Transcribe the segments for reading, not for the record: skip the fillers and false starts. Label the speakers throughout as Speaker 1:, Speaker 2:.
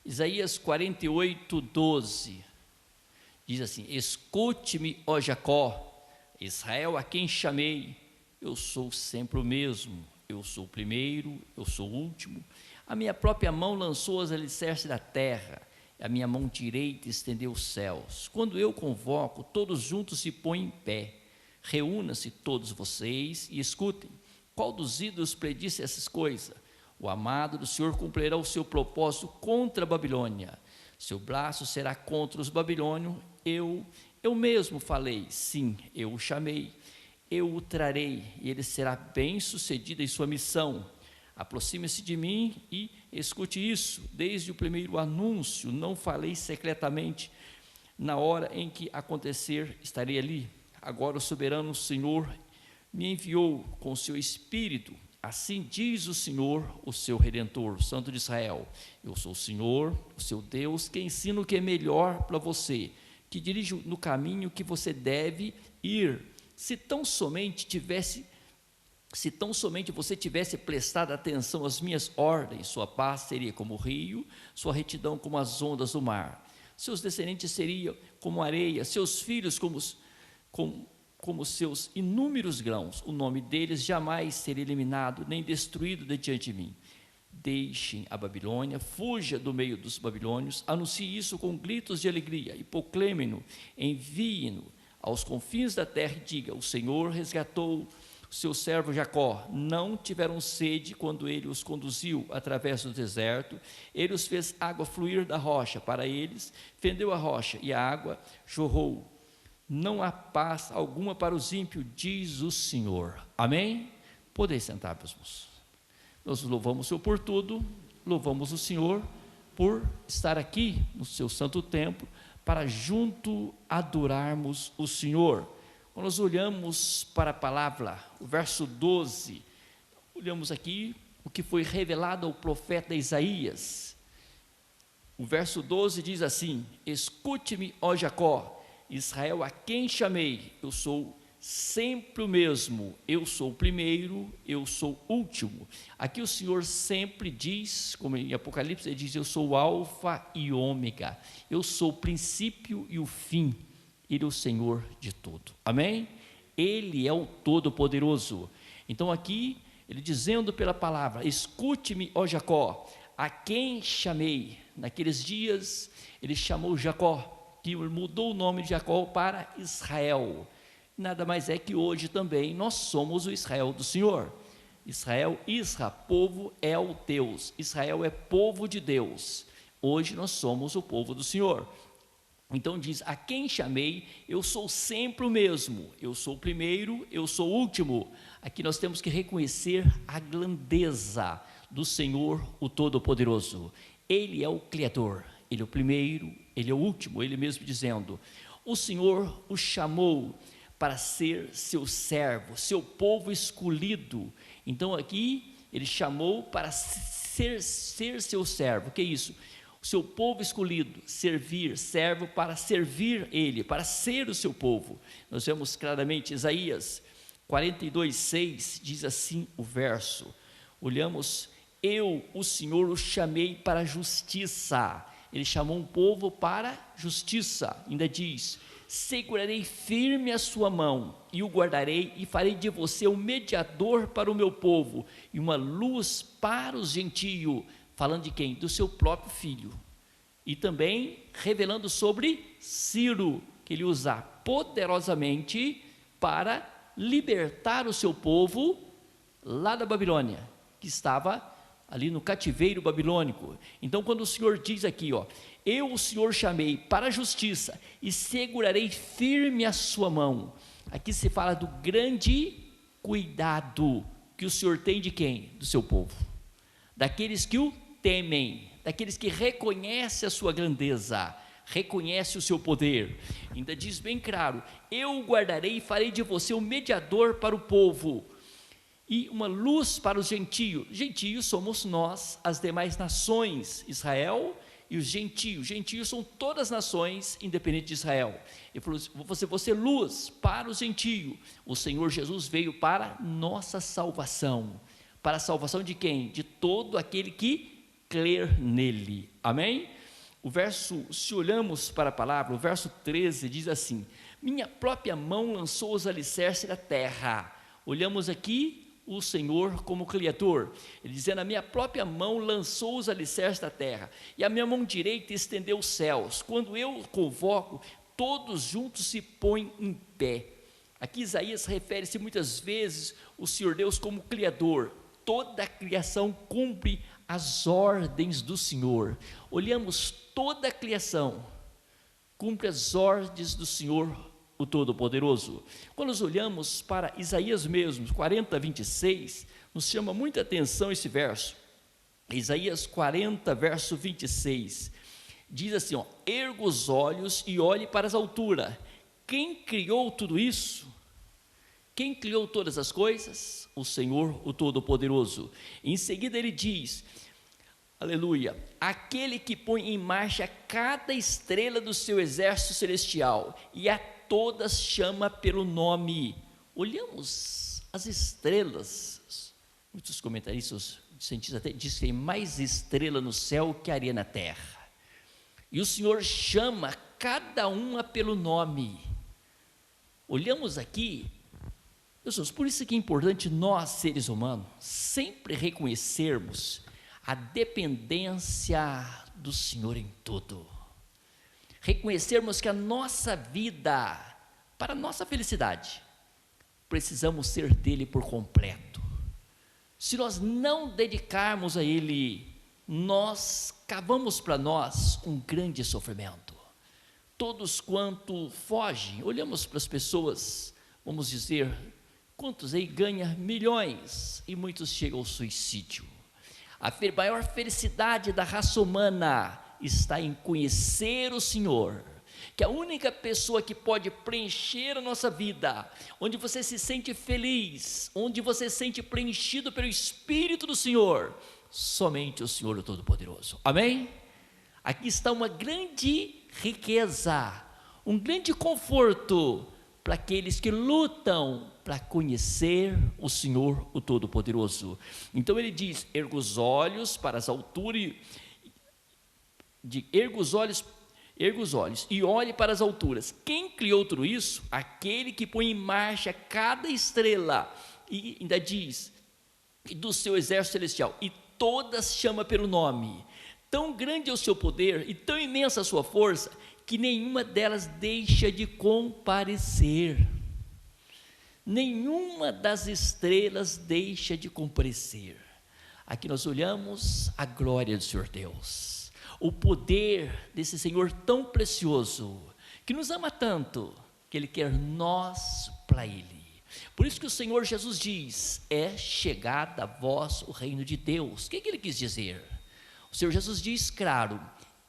Speaker 1: Isaías 48, 12, diz assim: escute-me, ó Jacó, Israel a quem chamei, eu sou sempre o mesmo, eu sou o primeiro, eu sou o último. A minha própria mão lançou os alicerces da terra, a minha mão direita estendeu os céus. Quando eu convoco, todos juntos se põem em pé. Reúna-se todos vocês e escutem. Qual dos ídolos predisse essas coisas? O amado do Senhor cumprirá o seu propósito contra a Babilônia. Seu braço será contra os babilônios. Eu mesmo falei, sim, eu o chamei. Eu o trarei e ele será bem sucedido em sua missão. Aproxime-se de mim e escute isso. Desde o primeiro anúncio, não falei secretamente. Na hora em que acontecer, estarei ali. Agora o soberano Senhor me enviou com o seu Espírito. Assim diz o Senhor, o seu Redentor, o Santo de Israel. Eu sou o Senhor, o seu Deus, que ensina o que é melhor para você, que dirige no caminho que você deve ir. Se tão somente você tivesse prestado atenção às minhas ordens, sua paz seria como o rio, sua retidão como as ondas do mar. Seus descendentes seriam como areia, seus filhos como seus inúmeros grãos. O nome deles jamais seria eliminado, nem destruído de diante de mim. Deixem a Babilônia, fuja do meio dos babilônios, anuncie isso com gritos de alegria e proclame-no, envie-no aos confins da terra e diga: o Senhor resgatou o seu servo Jacó. Não tiveram sede quando ele os conduziu através do deserto. Ele os fez água fluir da rocha para eles, fendeu a rocha e a água jorrou. Não há paz alguma para os ímpios, diz o Senhor. Amém? Podeis sentar, meus irmãos. Nós louvamos o Senhor por tudo, louvamos o Senhor por estar aqui no seu santo templo, para junto adorarmos o Senhor. Quando nós olhamos para a palavra, o verso 12, olhamos aqui o que foi revelado ao profeta Isaías. O verso 12 diz assim: escute-me, ó Jacó, Israel a quem chamei, eu sou sempre o mesmo, eu sou o primeiro, eu sou o último. Aqui o Senhor sempre diz, como em Apocalipse ele diz: eu sou o alfa e ômega, eu sou o princípio e o fim. Ele é o Senhor de tudo, amém? Ele é o Todo-Poderoso. Então aqui, ele dizendo pela palavra: escute-me, ó Jacó, a quem chamei. Naqueles dias, ele chamou Jacó, que mudou o nome de Jacó para Israel. Nada mais é que hoje também nós somos o Israel do Senhor. Israel, povo é o Deus. Israel é povo de Deus. Hoje nós somos o povo do Senhor. Então diz: a quem chamei, eu sou sempre o mesmo, eu sou o primeiro, eu sou o último. Aqui nós temos que reconhecer a grandeza do Senhor, o Todo-Poderoso. Ele é o Criador, Ele é o primeiro, Ele é o último. Ele mesmo dizendo: o Senhor o chamou para ser seu servo, seu povo escolhido. Então aqui ele chamou para ser seu servo. O que é isso? O seu povo escolhido, servir, servo para servir ele, para ser o seu povo. Nós vemos claramente Isaías 42, 6, diz assim o verso, olhamos: eu, o Senhor, o chamei para a justiça. Ele chamou um povo para justiça. Ainda diz: segurarei firme a sua mão e o guardarei, e farei de você um mediador para o meu povo e uma luz para os gentios. Falando de quem? Do seu próprio filho. E também revelando sobre Ciro, que ele usa poderosamente para libertar o seu povo lá da Babilônia, que estava ali no cativeiro babilônico. Então quando o Senhor diz aqui, eu o Senhor chamei para a justiça e segurarei firme a sua mão, aqui se fala do grande cuidado que o Senhor tem de quem? Do seu povo, daqueles que o temem, daqueles que reconhecem a sua grandeza, reconhecem o seu poder. Ainda diz bem claro: eu o guardarei e farei de você um mediador para o povo e uma luz para os gentios. Gentios somos nós, as demais nações, Israel e os gentios. Gentios são todas as nações independentes de Israel. Ele falou: você luz para os gentios. O Senhor Jesus veio para nossa salvação. Para a salvação de quem? De todo aquele que crer nele. Amém? Se olhamos para a palavra, o verso 13 diz assim: minha própria mão lançou os alicerces da terra. Olhamos aqui o Senhor como Criador, ele dizendo: a minha própria mão lançou os alicerces da terra, e a minha mão direita estendeu os céus. Quando eu convoco, todos juntos se põem em pé. Aqui Isaías refere-se muitas vezes o Senhor Deus como Criador. Toda a criação cumpre as ordens do Senhor. Olhamos, toda a criação cumpre as ordens do Senhor, o Todo-Poderoso. Quando nós olhamos para Isaías mesmo, 40, 26, nos chama muita atenção esse verso. Isaías 40, verso 26, diz assim, erga os olhos e olhe para as alturas. Quem criou tudo isso? Quem criou todas as coisas? O Senhor, o Todo-Poderoso. Em seguida ele diz, aleluia, aquele que põe em marcha cada estrela do seu exército celestial, e a todas chama pelo nome. Olhamos as estrelas, muitos comentaristas, cientistas até dizem que tem mais estrela no céu que areia na terra, e o Senhor chama cada uma pelo nome. Olhamos aqui, pessoas, por isso que é importante nós, seres humanos, sempre reconhecermos a dependência do Senhor em tudo. Reconhecermos que a nossa vida, para a nossa felicidade, precisamos ser dele por completo. Se nós não dedicarmos a ele, nós cavamos para nós um grande sofrimento. Todos quanto fogem, olhamos para as pessoas, vamos dizer, quantos aí ganham milhões e muitos chegam ao suicídio. A maior felicidade da raça humana está em conhecer o Senhor, que a única pessoa que pode preencher a nossa vida, onde você se sente feliz, onde você se sente preenchido pelo Espírito do Senhor, somente o Senhor, o Todo-Poderoso. Amém? Aqui está uma grande riqueza, um grande conforto para aqueles que lutam para conhecer o Senhor, o Todo-Poderoso. Então ele diz, erga os olhos para as alturas, erga os olhos e olhe para as alturas. Quem criou tudo isso? Aquele que põe em marcha cada estrela, e ainda diz, do seu exército celestial, e todas chama pelo nome. Tão grande é o seu poder e tão imensa a sua força, que nenhuma delas deixa de comparecer. Nenhuma das estrelas deixa de comparecer. Aqui nós olhamos a glória do Senhor Deus, o poder desse Senhor tão precioso, que nos ama tanto, que Ele quer nós para Ele. Por isso que o Senhor Jesus diz, é chegada a vós o reino de Deus. O que Ele quis dizer? O Senhor Jesus diz, claro,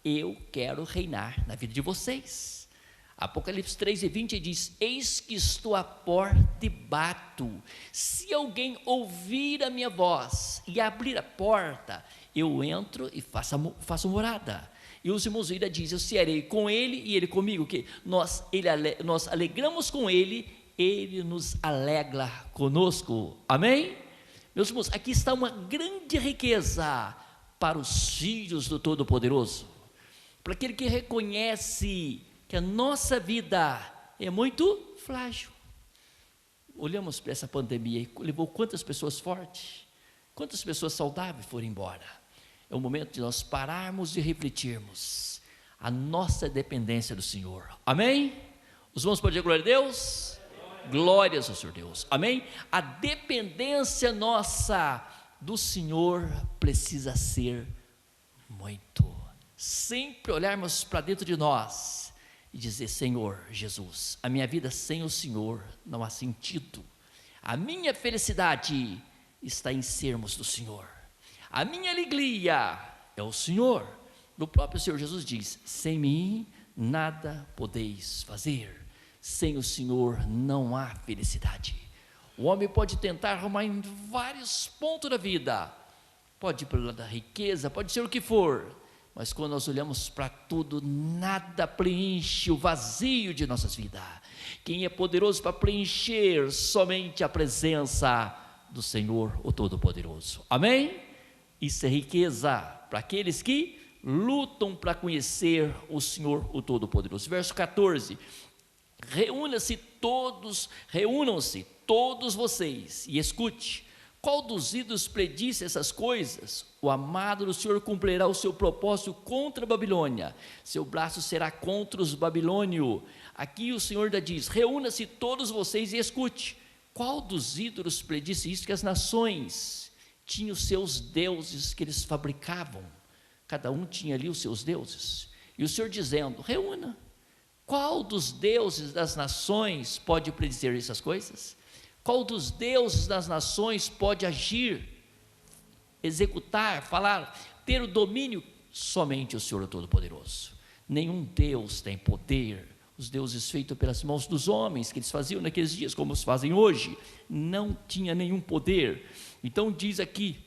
Speaker 1: eu quero reinar na vida de vocês. Apocalipse 3:20 diz, eis que estou à porta e bato, se alguém ouvir a minha voz e abrir a porta, eu entro e faço morada. E os irmãos ainda dizem, eu cearei com ele e ele comigo, que nós alegramos com ele, ele nos alegra conosco. Amém? Meus irmãos, aqui está uma grande riqueza para os filhos do Todo-Poderoso, para aquele que reconhece que a nossa vida é muito frágil. Olhamos para essa pandemia e levou quantas pessoas fortes, quantas pessoas saudáveis foram embora. É o momento de nós pararmos e refletirmos a nossa dependência do Senhor. Amém? Os irmãos podem dizer glória a Deus? Glórias ao Senhor Deus. Amém? A dependência nossa do Senhor precisa ser muito. Sempre olharmos para dentro de nós e dizer, Senhor Jesus, a minha vida sem o Senhor não há sentido. A minha felicidade está em sermos do Senhor. A minha alegria é o Senhor. O próprio Senhor Jesus diz, sem mim nada podeis fazer. Sem o Senhor não há felicidade. O homem pode tentar arrumar em vários pontos da vida, pode ir pelo lado da riqueza, pode ser o que for, mas quando nós olhamos para tudo, nada preenche o vazio de nossas vidas. Quem é poderoso para preencher? Somente a presença do Senhor, o Todo-Poderoso. Amém? Isso é riqueza. para aqueles que lutam para conhecer o Senhor, o Todo-Poderoso. Verso 14: reúnam-se todos vocês e escute. Qual dos ídolos predisse essas coisas? O amado do Senhor cumprirá o seu propósito contra a Babilônia, seu braço será contra os babilônios. Aqui o Senhor ainda diz: reúna-se todos vocês e escute. Qual dos ídolos predisse isso? Que as nações tinham os seus deuses que eles fabricavam, cada um tinha ali os seus deuses, e o Senhor dizendo: reúna. Qual dos deuses das nações pode predizer essas coisas? Qual dos deuses das nações pode agir, executar, falar, ter o domínio? Somente o Senhor Todo-Poderoso. Nenhum Deus tem poder. Os deuses feitos pelas mãos dos homens, que eles faziam naqueles dias, como os fazem hoje, não tinha nenhum poder. Então diz aqui: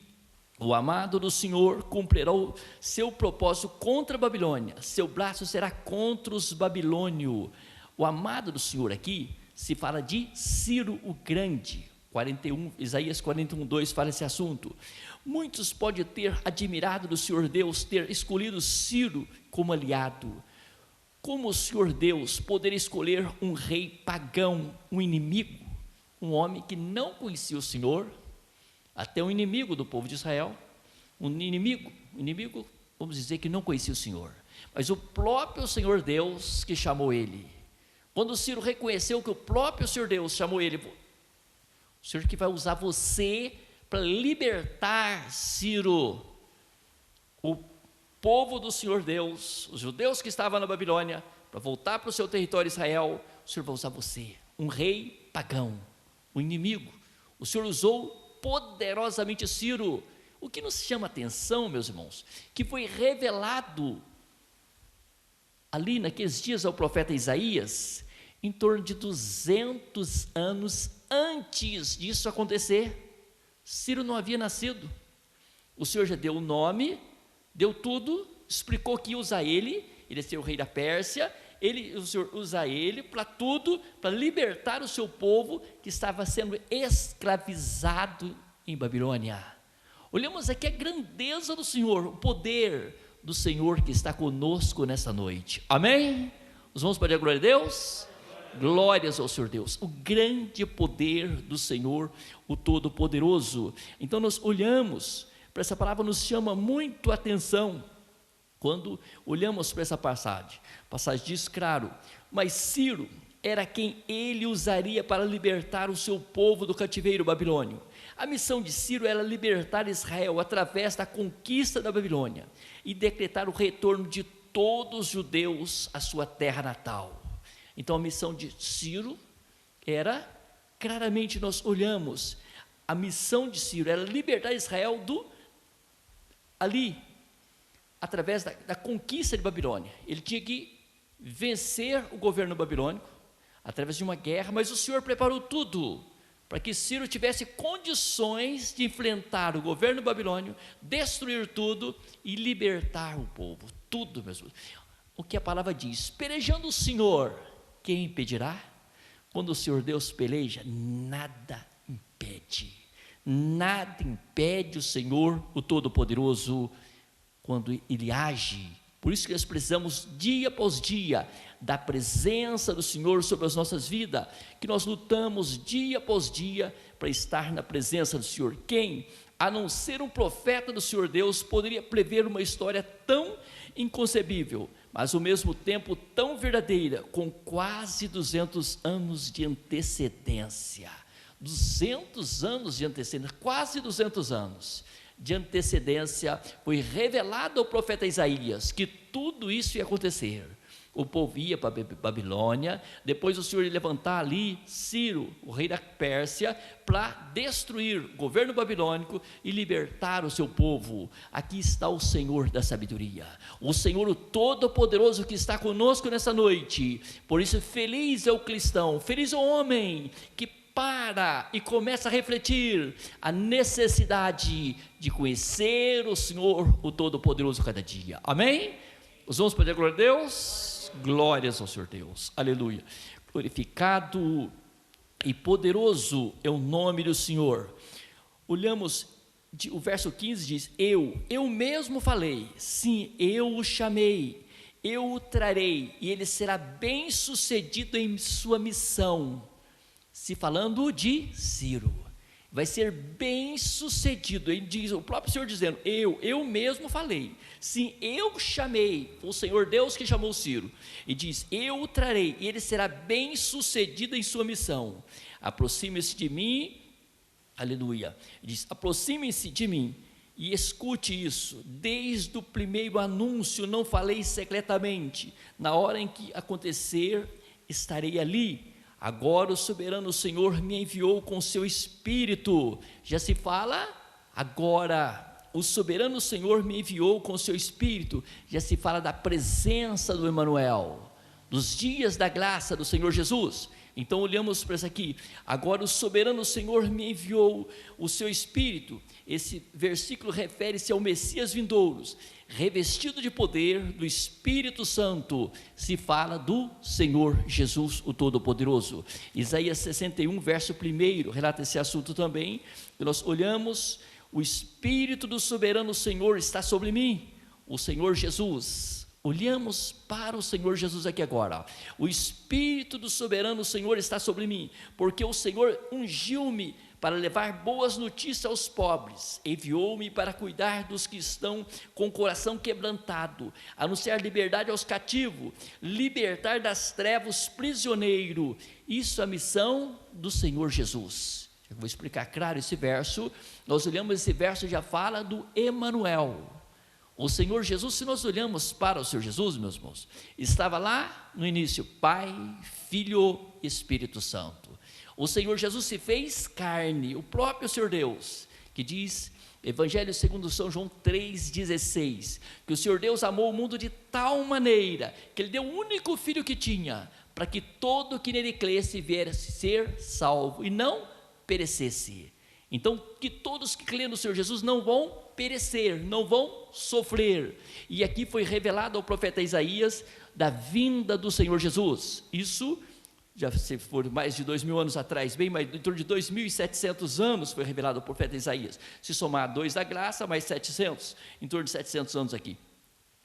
Speaker 1: o amado do Senhor cumprirá o seu propósito contra a Babilônia, seu braço será contra os babilônios. O amado do Senhor aqui se fala de Ciro o Grande. Isaías 41:2 fala esse assunto. Muitos podem ter admirado do Senhor Deus ter escolhido Ciro como aliado. Como o Senhor Deus poderia escolher um rei pagão, um inimigo, um homem que não conhecia o Senhor, até um inimigo do povo de Israel, um inimigo, vamos dizer, que não conhecia o Senhor, mas o próprio Senhor Deus que chamou ele. Quando Ciro reconheceu que o próprio Senhor Deus chamou ele: o Senhor que vai usar você para libertar, Ciro, o povo do Senhor Deus, os judeus que estavam na Babilônia, para voltar para o seu território Israel, o Senhor vai usar você, um rei pagão, um inimigo. O Senhor usou poderosamente Ciro. O que nos chama a atenção, meus irmãos, que foi revelado ali naqueles dias ao profeta Isaías, em torno de 200 anos antes disso acontecer. Ciro não havia nascido. O Senhor já deu o nome, deu tudo, explicou que ia usar ele ia ser o rei da Pérsia, o Senhor usa ele para tudo, para libertar o seu povo que estava sendo escravizado em Babilônia. Olhamos aqui a grandeza do Senhor, o poder do Senhor que está conosco nessa noite, amém? Os irmãos podem dar glória a Deus? Glórias ao Senhor Deus, o grande poder do Senhor, o Todo-Poderoso. Então nós olhamos para essa palavra, nos chama muito a atenção, quando olhamos para essa passagem. A passagem diz, claro, mas Ciro era quem ele usaria para libertar o seu povo do cativeiro babilônio. A missão de Ciro era libertar Israel através da conquista da Babilônia e decretar o retorno de todos os judeus à sua terra natal. Então a missão de Ciro era, claramente nós olhamos, a missão de Ciro era libertar Israel através da conquista de Babilônia. Ele tinha que vencer o governo babilônico através de uma guerra, mas o Senhor preparou tudo para que Ciro tivesse condições de enfrentar o governo babilônio, destruir tudo e libertar o povo, tudo mesmo. O que a palavra diz, pelejando o Senhor, quem impedirá? Quando o Senhor Deus peleja, nada impede o Senhor, o Todo-Poderoso, quando Ele age. Por isso que nós precisamos dia após dia da presença do Senhor sobre as nossas vidas, que nós lutamos dia após dia para estar na presença do Senhor. Quem, a não ser um profeta do Senhor Deus, poderia prever uma história tão inconcebível, mas ao mesmo tempo tão verdadeira, com quase 200 anos de antecedência? 200 anos de antecedência, quase 200 anos de antecedência, foi revelado ao profeta Isaías que tudo isso ia acontecer. O povo ia para Babilônia, depois o Senhor ia levantar ali Ciro, o rei da Pérsia, para destruir o governo babilônico e libertar o seu povo. Aqui está o Senhor da sabedoria, o Senhor o Todo-Poderoso que está conosco nessa noite. Por isso feliz é o cristão, feliz é o homem que para e começa a refletir a necessidade de conhecer o Senhor, o Todo-Poderoso, cada dia, amém? Os irmãos podem dar glória a Deus? Glórias ao Senhor Deus, aleluia. Glorificado e poderoso é o nome do Senhor. Olhamos o verso 15 diz: eu mesmo falei, sim, eu o chamei, eu o trarei, e ele será bem sucedido em sua missão. Se falando de Ciro, vai ser bem sucedido. Ele diz, o próprio Senhor dizendo: eu mesmo falei, sim, eu chamei. Foi o Senhor Deus que chamou Ciro, e diz: eu o trarei, e ele será bem sucedido em sua missão. Aproxime-se de mim, aleluia, diz: aproxime-se de mim e escute isso. Desde o primeiro anúncio não falei secretamente, na hora em que acontecer, estarei ali. Agora o soberano Senhor me enviou com seu Espírito. Já se fala agora. O soberano Senhor me enviou com seu Espírito. Já se fala da presença do Emanuel, dos dias da graça do Senhor Jesus. Então olhamos para isso aqui. Agora o soberano Senhor me enviou o seu Espírito. Esse versículo refere-se ao Messias vindouros, revestido de poder do Espírito Santo. Se fala do Senhor Jesus, o Todo-Poderoso. Isaías 61, verso 1, relata esse assunto também. Nós olhamos: o Espírito do soberano Senhor está sobre mim, o Senhor Jesus. Olhamos para o Senhor Jesus aqui agora. O Espírito do soberano Senhor está sobre mim, porque o Senhor ungiu-me para levar boas notícias aos pobres, enviou-me para cuidar dos que estão com o coração quebrantado, anunciar liberdade aos cativos, libertar das trevas prisioneiro. Isso é a missão do Senhor Jesus. Eu vou explicar claro esse verso. Nós olhamos, esse verso já fala do Emanuel. O Senhor Jesus, se nós olhamos para o Senhor Jesus, meus irmãos, estava lá no início, Pai, Filho, Espírito Santo. O Senhor Jesus se fez carne, o próprio Senhor Deus, que diz, Evangelho segundo São João 3,16, que o Senhor Deus amou o mundo de tal maneira, que Ele deu o único Filho que tinha, para que todo que nele cresce viesse ser salvo, e não perecesse. Então, que todos que creem no Senhor Jesus não vão perecer, não vão sofrer. E aqui foi revelado ao profeta Isaías da vinda do Senhor Jesus. Isso já se for mais de 2000 anos atrás, bem mais, em torno de 2700 anos foi revelado ao profeta Isaías. Se somar 2 da graça, mais 700, em torno de 700 anos aqui.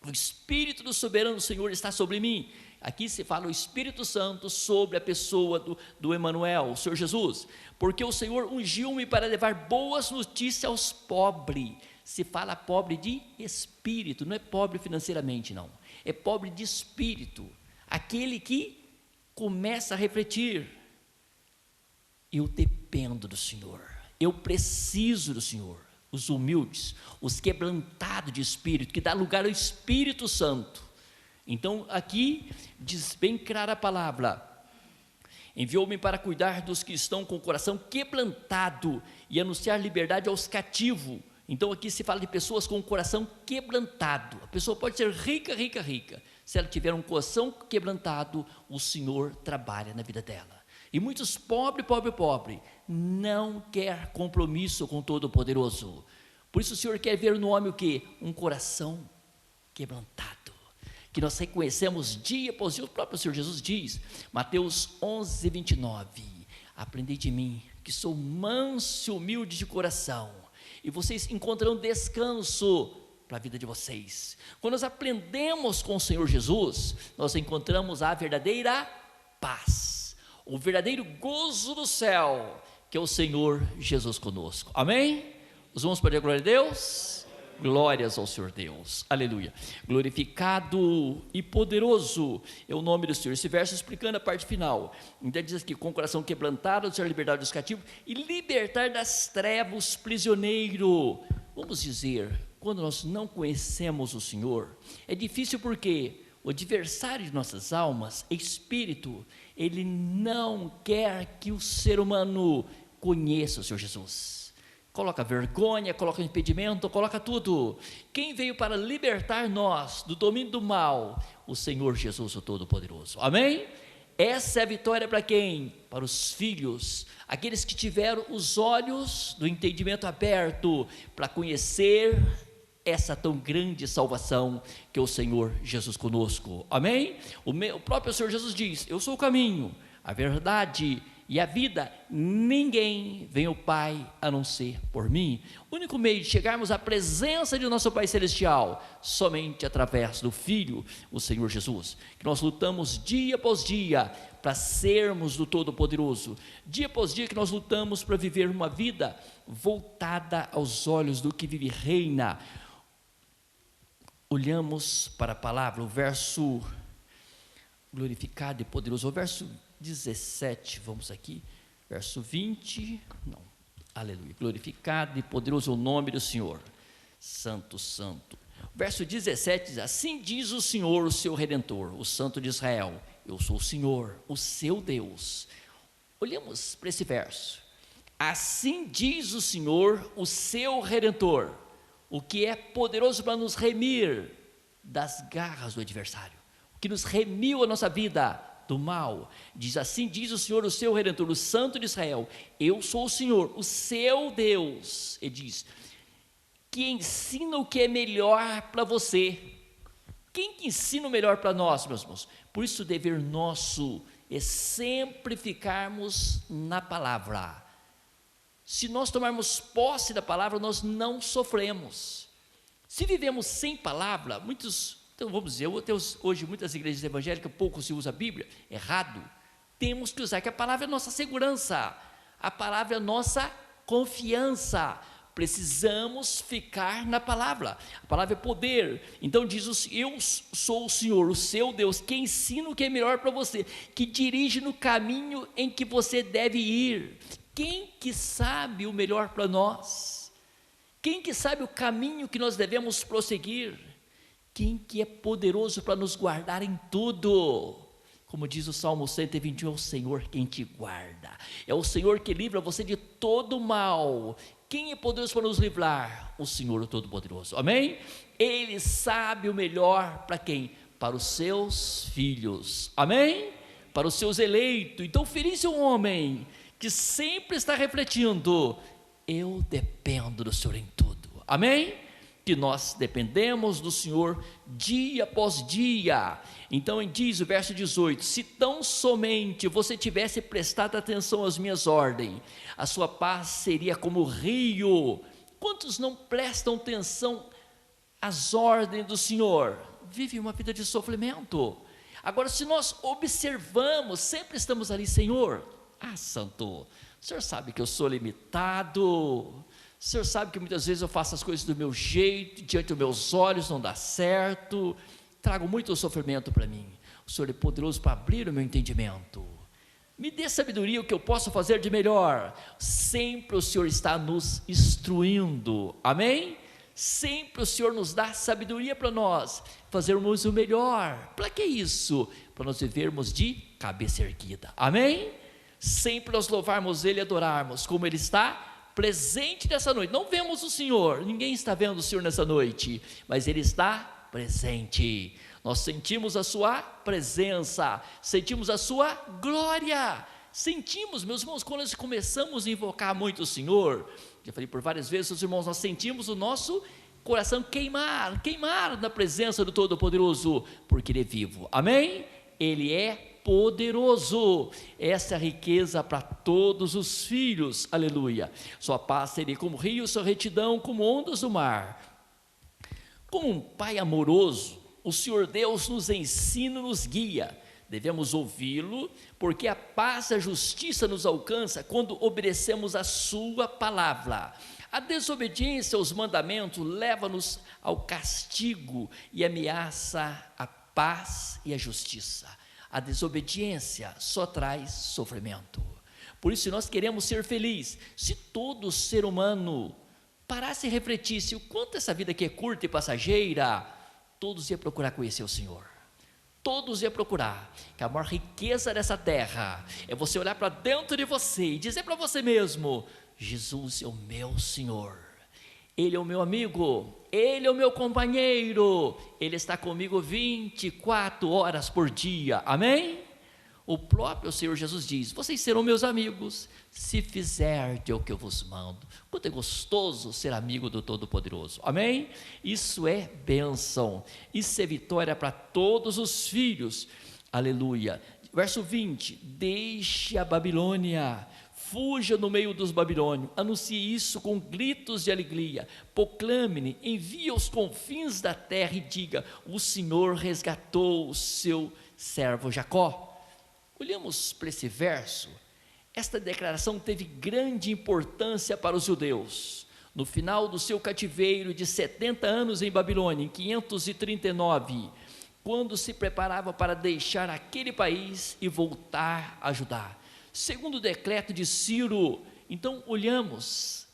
Speaker 1: O Espírito do soberano Senhor está sobre mim. Aqui se fala o Espírito Santo sobre a pessoa do Emanuel, o Senhor Jesus, porque o Senhor ungiu-me para levar boas notícias aos pobres. Se fala pobre de espírito, não é pobre financeiramente, não, é pobre de espírito, aquele que começa a refletir: eu dependo do Senhor, eu preciso do Senhor. Os humildes, os quebrantados de espírito, que dá lugar ao Espírito Santo. Então aqui diz bem clara a palavra: enviou-me para cuidar dos que estão com o coração quebrantado e anunciar liberdade aos cativos. Então aqui se fala de pessoas com o coração quebrantado. A pessoa pode ser rica, rica, rica. Se ela tiver um coração quebrantado, o Senhor trabalha na vida dela. E muitos pobre, não quer compromisso com o Todo-Poderoso. Por isso o Senhor quer ver no homem o quê? Um coração quebrantado, que nós reconhecemos dia após dia. O próprio Senhor Jesus diz, Mateus 11:29, aprendei de mim, que sou manso e humilde de coração, e vocês encontrarão descanso para a vida de vocês. Quando nós aprendemos com o Senhor Jesus, nós encontramos a verdadeira paz, o verdadeiro gozo do céu, que é o Senhor Jesus conosco. Amém? Os irmãos podem dar glória a Deus? Glórias ao Senhor Deus, aleluia. Glorificado e poderoso é o nome do Senhor. Esse verso explicando a parte final, então diz aqui: com o coração quebrantado, ser liberdade dos cativos e libertar das trevas prisioneiro. Vamos dizer, quando nós não conhecemos o Senhor, é difícil, porque o adversário de nossas almas, espírito, ele não quer que o ser humano conheça o Senhor Jesus. Coloca vergonha, coloca impedimento, coloca tudo. Quem veio para libertar nós do domínio do mal? O Senhor Jesus, o Todo-Poderoso. Amém? Essa é a vitória para quem? Para os filhos, aqueles que tiveram os olhos do entendimento aberto para conhecer essa tão grande salvação que é o Senhor Jesus conosco. Amém? O próprio Senhor Jesus diz: eu sou o caminho, a verdade e a vida, ninguém vem ao Pai a não ser por mim. O único meio de chegarmos à presença de nosso Pai Celestial, somente através do Filho, o Senhor Jesus, que nós lutamos dia após dia para sermos do Todo-Poderoso, dia após dia que nós lutamos para viver uma vida voltada aos olhos do que vive e reina. Olhamos para a palavra, o verso glorificado e poderoso, o verso 17, vamos aqui, verso 20, não, aleluia, glorificado e poderoso é o nome do Senhor, santo, santo. Verso 17 diz, assim diz o Senhor, o seu Redentor, o Santo de Israel, eu sou o Senhor, o seu Deus. Olhamos para esse verso, assim diz o Senhor, o seu Redentor, o que é poderoso para nos remir das garras do adversário, o que nos remiu a nossa vida do mal. Diz assim, diz o Senhor, o seu Redentor, o Santo de Israel, eu sou o Senhor, o seu Deus, e diz, que ensina o que é melhor para você. Quem que ensina o melhor para nós, meus irmãos? Por isso o dever nosso é sempre ficarmos na palavra. Se nós tomarmos posse da palavra, nós não sofremos. Se vivemos sem palavra, então vamos dizer, hoje muitas igrejas evangélicas, pouco se usa a Bíblia, errado. Temos que usar, que a palavra é nossa segurança, a palavra é nossa confiança. Precisamos ficar na palavra, a palavra é poder. Então diz, eu sou o Senhor, o seu Deus, que ensina o que é melhor para você, que dirige no caminho em que você deve ir. Quem que sabe o melhor para nós? Quem que sabe o caminho que nós devemos prosseguir? Quem que é poderoso para nos guardar em tudo? Como diz o Salmo 121, é o Senhor quem te guarda, é o Senhor que livra você de todo mal. Quem é poderoso para nos livrar? O Senhor, o Todo-Poderoso, amém? Ele sabe o melhor para quem? Para os seus filhos, amém? Para os seus eleitos. Então feliz é um homem que sempre está refletindo, eu dependo do Senhor em tudo, amém? Que nós dependemos do Senhor dia após dia. Então diz o verso 18, se tão somente você tivesse prestado atenção às minhas ordens, a sua paz seria como o rio. Quantos não prestam atenção às ordens do Senhor? Vivem uma vida de sofrimento. Agora se nós observamos, sempre estamos ali, Senhor, santo, o Senhor sabe que eu sou limitado, o Senhor sabe que muitas vezes eu faço as coisas do meu jeito, diante dos meus olhos não dá certo, trago muito sofrimento para mim. O Senhor é poderoso para abrir o meu entendimento, me dê sabedoria, o que eu posso fazer de melhor. Sempre o Senhor está nos instruindo, amém? Sempre o Senhor nos dá sabedoria para nós fazermos o melhor. Para que isso? Para nós vivermos de cabeça erguida, amém? Sempre nós louvarmos Ele e adorarmos, como Ele está presente nessa noite. Não vemos o Senhor, ninguém está vendo o Senhor nessa noite, mas Ele está presente. Nós sentimos a sua presença, sentimos a sua glória, sentimos, meus irmãos, quando nós começamos a invocar muito o Senhor, já falei por várias vezes, os irmãos, nós sentimos o nosso coração queimar na presença do Todo-Poderoso, porque Ele é vivo, amém? Ele é poderoso. Essa é a riqueza para todos os filhos, aleluia. Sua paz seria como rio, sua retidão como ondas do mar. Como um pai amoroso, o Senhor Deus nos ensina, nos guia. Devemos ouvi-lo, porque a paz e a justiça nos alcança quando obedecemos a sua palavra. A desobediência aos mandamentos leva-nos ao castigo e ameaça a paz e a justiça. A desobediência só traz sofrimento. Por isso, se nós queremos ser felizes, se todo ser humano parasse e refletisse o quanto essa vida aqui é curta e passageira, todos iam procurar conhecer o Senhor. Todos iam procurar, que a maior riqueza dessa terra é você olhar para dentro de você e dizer para você mesmo, Jesus é o meu Senhor, Ele é o meu amigo, Ele é o meu companheiro, Ele está comigo 24 horas por dia, amém? O próprio Senhor Jesus diz, vocês serão meus amigos, se fizerdes o que eu vos mando. Quanto é gostoso ser amigo do Todo-Poderoso, amém? Isso é bênção, isso é vitória para todos os filhos, aleluia. Verso 20: deixe a Babilônia, fuja no meio dos babilônios, anuncie isso com gritos de alegria, proclame, envie aos confins da terra e diga: o Senhor resgatou o seu servo Jacó. Olhamos para esse verso. Esta declaração teve grande importância para os judeus. No final do seu cativeiro de 70 anos em Babilônia, em 539, quando se preparava para deixar aquele país e voltar a Judá, segundo o decreto de Ciro. Então olhamos,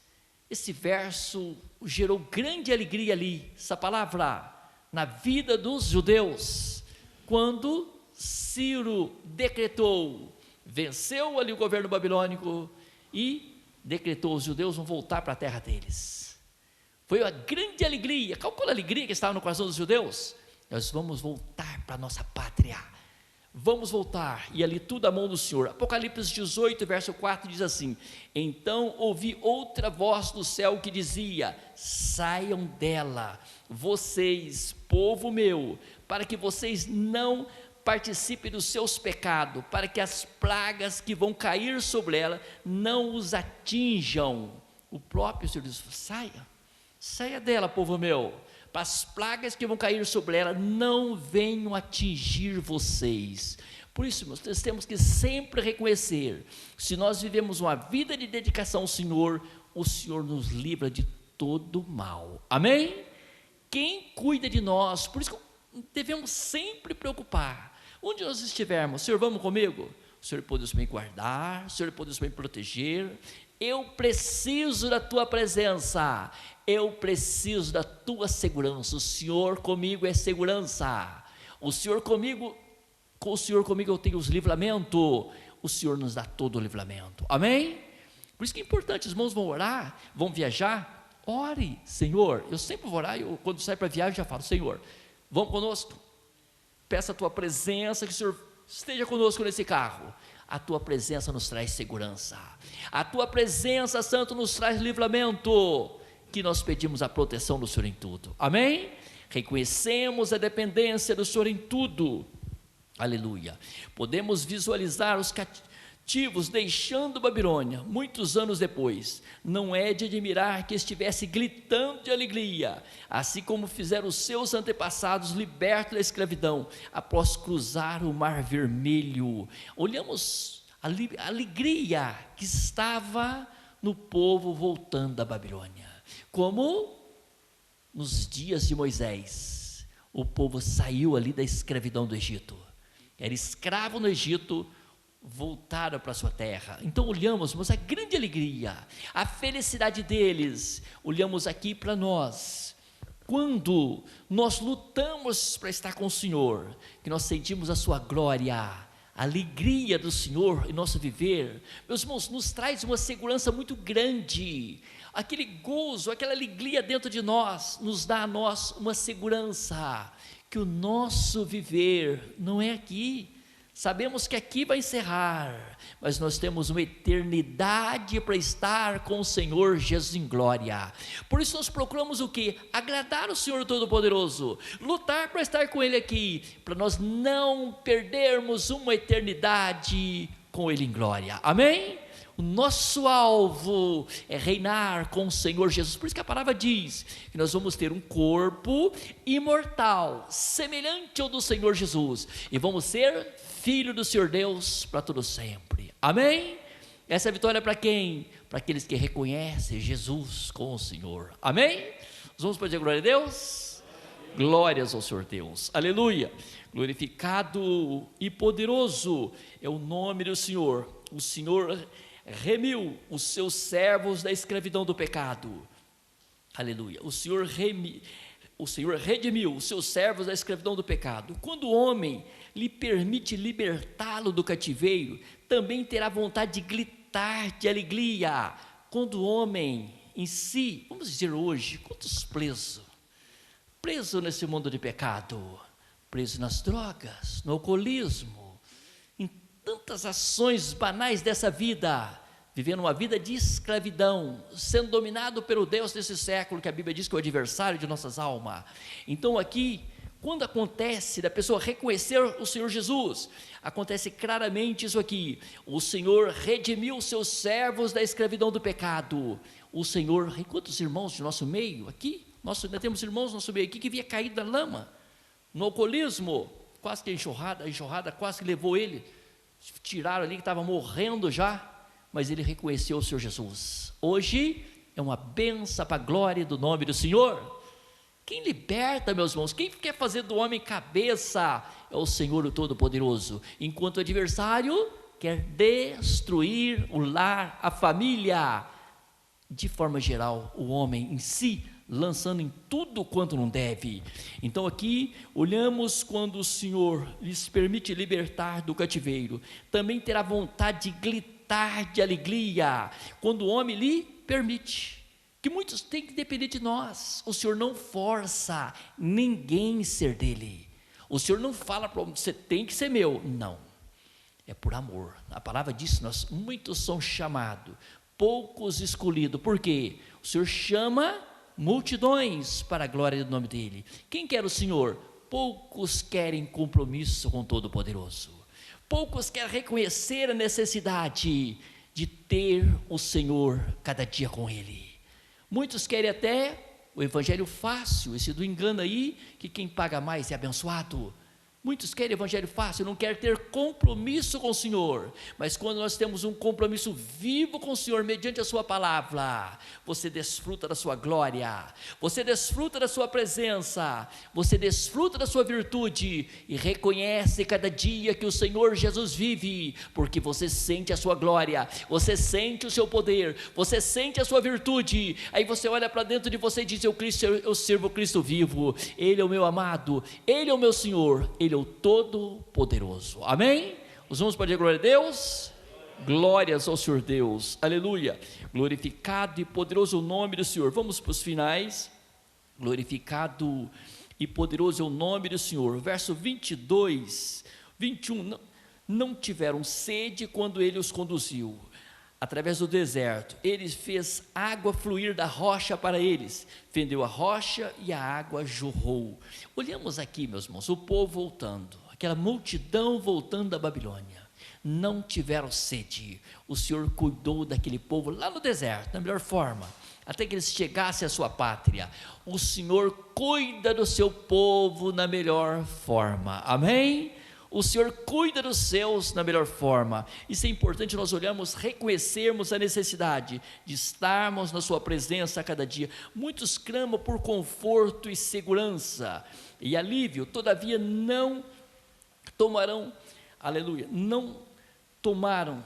Speaker 1: esse verso gerou grande alegria ali, essa palavra, na vida dos judeus, quando Ciro decretou, venceu ali o governo babilônico e decretou: os judeus vão voltar para a terra deles. Foi uma grande alegria. Calcula a alegria que estava no coração dos judeus. Nós vamos voltar para a nossa pátria, vamos voltar, e ali tudo à mão do Senhor. Apocalipse 18, verso 4 diz assim: então ouvi outra voz do céu que dizia: saiam dela, vocês, povo meu, para que vocês não participem dos seus pecados, para que as pragas que vão cair sobre ela não os atinjam. O próprio Senhor diz: saia dela, povo meu, para as pragas que vão cair sobre ela não venham atingir vocês. Por isso, nós temos que sempre reconhecer, se nós vivemos uma vida de dedicação ao Senhor, o Senhor nos livra de todo mal, amém? Quem cuida de nós, por isso que devemos sempre preocupar, onde nós estivermos: Senhor, vamos comigo? O Senhor pode me guardar, o Senhor pode me proteger. Eu preciso da tua presença, eu preciso da tua segurança. O Senhor comigo é segurança, o Senhor comigo, com o Senhor comigo eu tenho os livramentos, o Senhor nos dá todo o livramento, amém? Por isso que é importante, os irmãos vão orar, vão viajar, ore: Senhor, eu sempre vou orar, quando saio para viagem já falo: Senhor, vamos conosco, peça a tua presença, que o Senhor esteja conosco nesse carro. A tua presença nos traz segurança, a tua presença, Santo, nos traz livramento, que nós pedimos a proteção do Senhor em tudo, amém? Reconhecemos a dependência do Senhor em tudo, aleluia. Podemos visualizar os cativos deixando Babilônia, muitos anos depois. Não é de admirar que estivesse gritando de alegria, assim como fizeram os seus antepassados, libertos da escravidão, após cruzar o Mar Vermelho. Olhamos a alegria que estava no povo voltando da Babilônia, como nos dias de Moisés, o povo saiu ali da escravidão do Egito, era escravo no Egito, voltaram para a sua terra. Então olhamos, mas a grande alegria, a felicidade deles. Olhamos aqui para nós, quando nós lutamos para estar com o Senhor, que nós sentimos a sua glória, a alegria do Senhor em nosso viver, meus irmãos, nos traz uma segurança muito grande. Aquele gozo, aquela alegria dentro de nós, nos dá a nós uma segurança, que o nosso viver não é aqui. Sabemos que aqui vai encerrar, mas nós temos uma eternidade para estar com o Senhor Jesus em glória. Por isso nós procuramos o quê? Agradar o Senhor Todo-Poderoso, lutar para estar com Ele aqui, para nós não perdermos uma eternidade com Ele em glória, amém? O nosso alvo é reinar com o Senhor Jesus. Por isso que a palavra diz que nós vamos ter um corpo imortal, semelhante ao do Senhor Jesus, e vamos ser filho do Senhor Deus para todo sempre, amém? Essa é a vitória para quem? Para aqueles que reconhecem Jesus como o Senhor, amém? Nós vamos pedir glória a Deus? Glórias ao Senhor Deus, aleluia. Glorificado e poderoso é o nome do Senhor. O Senhor remiu os seus servos da escravidão do pecado, aleluia. O Senhor redimiu os seus servos da escravidão do pecado. Quando o homem lhe permite libertá-lo do cativeiro, também terá vontade de gritar de alegria. Quando o homem em si, vamos dizer hoje, quantos presos nesse mundo de pecado, presos nas drogas, no alcoolismo, em tantas ações banais dessa vida, vivendo uma vida de escravidão, sendo dominado pelo Deus desse século, que a Bíblia diz que é o adversário de nossas almas. Então aqui, quando acontece da pessoa reconhecer o Senhor Jesus, acontece claramente isso aqui: o Senhor redimiu os seus servos da escravidão do pecado. O Senhor, quantos irmãos de nosso meio aqui, nós ainda temos irmãos do nosso meio aqui que havia caído na lama, no alcoolismo, quase que a enxurrada quase que levou ele, tiraram ali que estava morrendo já, mas ele reconheceu o Senhor Jesus. Hoje é uma benção para a glória do nome do Senhor. Quem liberta, meus irmãos, quem quer fazer do homem cabeça é o Senhor o Todo-Poderoso, enquanto o adversário quer destruir o lar, a família, de forma geral, o homem em si, lançando em tudo quanto não deve. Então aqui olhamos quando o Senhor lhes permite libertar do cativeiro, também terá vontade de gritar de alegria, quando o homem lhe permite, que muitos têm que depender de nós. O Senhor não força ninguém ser dele, o Senhor não fala para você tem que ser meu, não, é por amor. A palavra diz, muitos são chamados, poucos escolhidos. Por quê? O Senhor chama multidões para a glória do nome dele. Quem quer o Senhor? Poucos querem compromisso com o Todo-Poderoso, poucos querem reconhecer a necessidade de ter o Senhor cada dia com ele. Muitos querem até o evangelho fácil, esse do engano aí, que quem paga mais é abençoado. Muitos querem evangelho fácil, não querem ter compromisso com o Senhor, mas quando nós temos um compromisso vivo com o Senhor, mediante a sua palavra, você desfruta da sua glória, você desfruta da sua presença, você desfruta da sua virtude, e reconhece cada dia que o Senhor Jesus vive, porque você sente a sua glória, você sente o seu poder, você sente a sua virtude. Aí você olha para dentro de você e diz, eu sirvo o Cristo vivo, Ele é o meu amado, Ele é o meu Senhor, Ele é o Todo-Poderoso. Amém? Os irmãos podem dizer glória a Deus? Glórias ao Senhor Deus, aleluia. Glorificado e poderoso o nome do Senhor. Vamos para os finais. Glorificado e poderoso é o nome do Senhor. Verso 22, 21. Não tiveram sede quando ele os conduziu através do deserto. Ele fez água fluir da rocha para eles, fendeu a rocha e a água jorrou. Olhamos aqui, meus irmãos, o povo voltando, aquela multidão voltando da Babilônia. Não tiveram sede. O Senhor cuidou daquele povo lá no deserto, da melhor forma, até que eles chegassem à sua pátria. O Senhor cuida do seu povo na melhor forma. Amém? O Senhor cuida dos seus na melhor forma. Isso é importante nós olharmos, reconhecermos a necessidade de estarmos na sua presença a cada dia. Muitos clamam por conforto e segurança e alívio, todavia não tomaram, aleluia, não tomaram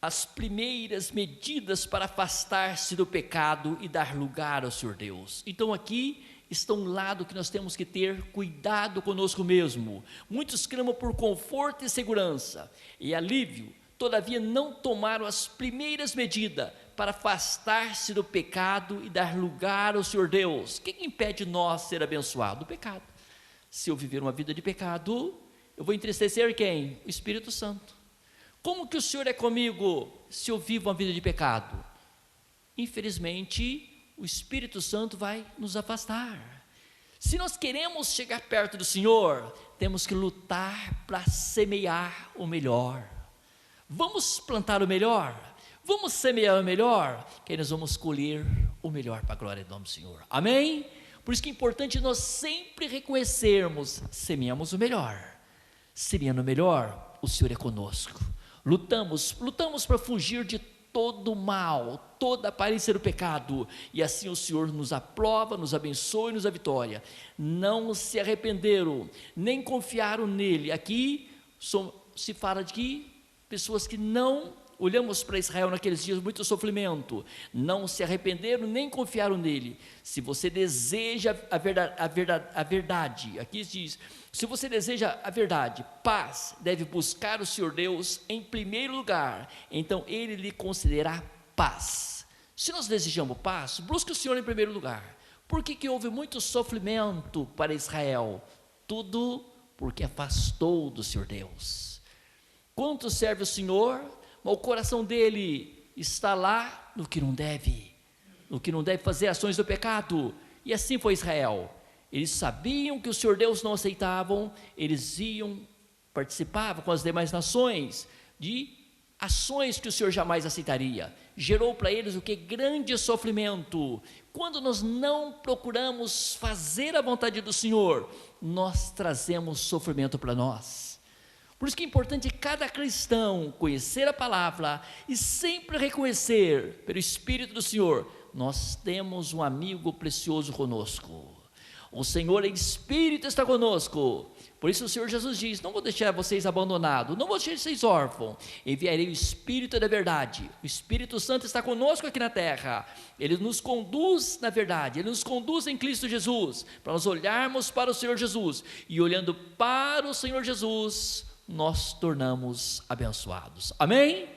Speaker 1: as primeiras medidas para afastar-se do pecado e dar lugar ao Senhor Deus. Então aqui está um lado que nós temos que ter cuidado conosco mesmo. Muitos clamam por conforto e segurança e alívio, todavia não tomaram as primeiras medidas para afastar-se do pecado e dar lugar ao Senhor Deus. O que impede nós ser abençoados? O pecado. Se eu viver uma vida de pecado, eu vou entristecer quem? O Espírito Santo. Como que o Senhor é comigo se eu vivo uma vida de pecado? Infelizmente, o Espírito Santo vai nos afastar. Se nós queremos chegar perto do Senhor, temos que lutar para semear o melhor. Vamos plantar o melhor, vamos semear o melhor, que aí nós vamos colher o melhor para a glória do nome do Senhor. Amém? Por isso que é importante nós sempre reconhecermos, semeamos o melhor. Semeando o melhor, o Senhor é conosco. Lutamos para fugir de todo o mal, toda a aparência do pecado, e assim o Senhor nos aprova, nos abençoa e nos dá vitória. Não se arrependeram, nem confiaram nele. Aqui se fala de que pessoas que não, olhamos para Israel naqueles dias, muito sofrimento, não se arrependeram, nem confiaram nele. Se você deseja a verdade, aqui diz, se você deseja a verdade, paz, deve buscar o Senhor Deus em primeiro lugar, então ele lhe concederá paz. Se nós desejamos paz, busque o Senhor em primeiro lugar. Por que houve muito sofrimento para Israel? Tudo porque afastou do Senhor Deus. Quanto serve o Senhor, mas o coração dele está lá no que não deve fazer ações do pecado. E assim foi Israel. Eles sabiam que o Senhor Deus não aceitavam, eles participavam com as demais nações de ações que o Senhor jamais aceitaria. Gerou para eles o que? Grande sofrimento. Quando nós não procuramos fazer a vontade do Senhor, nós trazemos sofrimento para nós. Por isso que é importante cada cristão conhecer a palavra e sempre reconhecer pelo Espírito do Senhor, nós temos um amigo precioso conosco. O Senhor em Espírito está conosco. Por isso o Senhor Jesus diz: não vou deixar vocês abandonados, não vou deixar vocês órfãos, enviarei o Espírito da verdade. O Espírito Santo está conosco aqui na terra, ele nos conduz na verdade, ele nos conduz em Cristo Jesus, para nós olharmos para o Senhor Jesus, e olhando para o Senhor Jesus, nós tornamos abençoados, amém?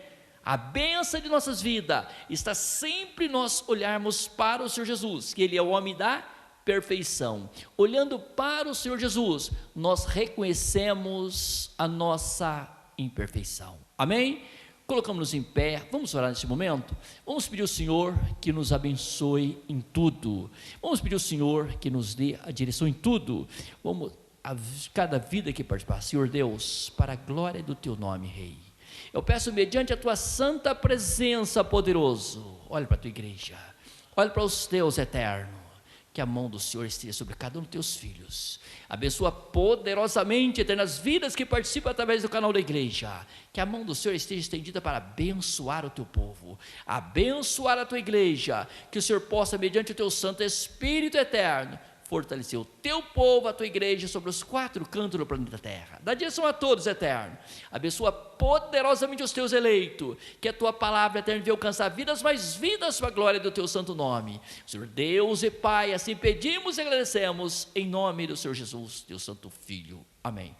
Speaker 1: A bênção de nossas vidas está sempre nós olharmos para o Senhor Jesus, que ele é o homem da perfeição. Olhando para o Senhor Jesus, nós reconhecemos a nossa imperfeição, amém? Colocamos-nos em pé, vamos orar nesse momento, vamos pedir ao Senhor que nos abençoe em tudo, vamos pedir ao Senhor que nos dê a direção em tudo, vamos, cada vida que participar, Senhor Deus, para a glória do teu nome, Rei, eu peço mediante a tua santa presença, poderoso, olha para a tua igreja, olha para os teus eternos, que a mão do Senhor esteja sobre cada um dos teus filhos, abençoa poderosamente eternas vidas que participam através do canal da igreja, que a mão do Senhor esteja estendida para abençoar o teu povo, abençoar a tua igreja, que o Senhor possa, mediante o teu santo Espírito eterno, fortalecer o teu povo, a tua igreja, sobre os 4 cantos do planeta Terra. Dá direção a todos, eterno. Abençoa poderosamente os teus eleitos, que a tua palavra eterna venha alcançar vidas, mais vidas para a glória do teu santo nome. Senhor Deus e Pai, assim pedimos e agradecemos, em nome do Senhor Jesus, teu santo Filho. Amém.